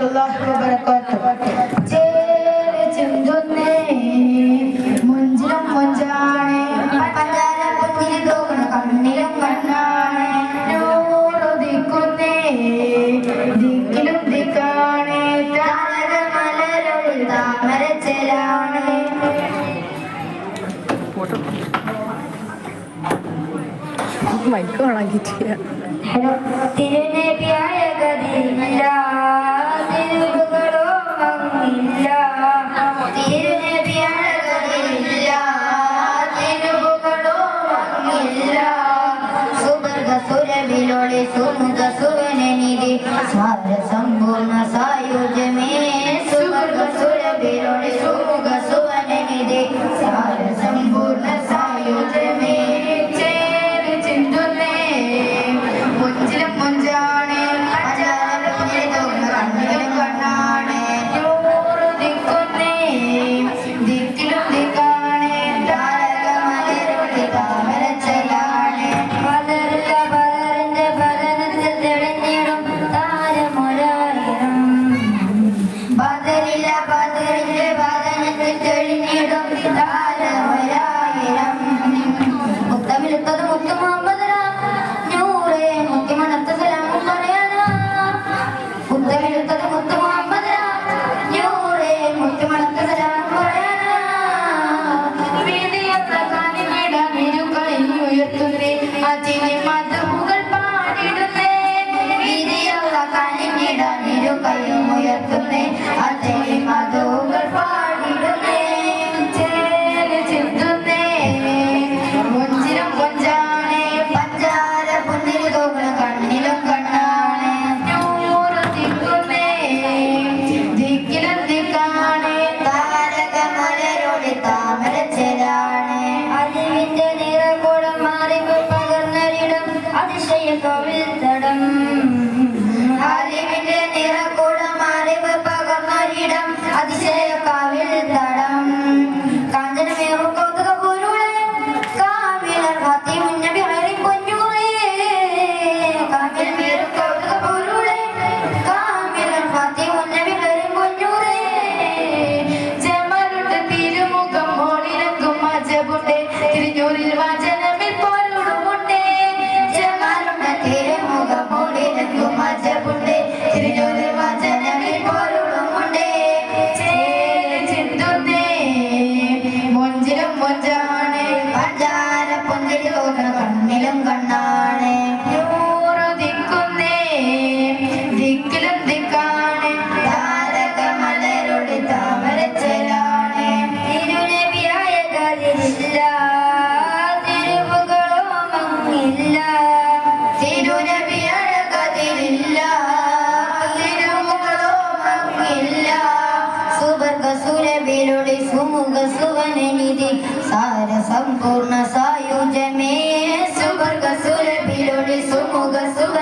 warahmatullahi wabarakatuh. Cere cindunne munjilam munjane panjara putri dokna kannilam kannane nuru dikkunne dikilum dikane tara malarul tamara chelane mic ഓണാക്കിട്ടില്ല. തിരുനബിയായ ഗതിയില്ല തിരുവുകളോ മങ്ങില്ല തിരുനബിയായ ഗതിയില്ല തിരുവുകളോ മങ്ങില്ല സുവർഗ സുരവിലൊളി സുമുഖ സുവനനിധി സാര സമ്പൂർണ്ണ സായുജ്യമേ സുവർഗ സുരവിലൊളി സുമുഖ സുവനനിധി സാര സമ്പൂർണ്ണ സായുജ്യമേ संपूर्ण सायुज्यमे सुवर्ग सुरभिलोळि सुमुख सुव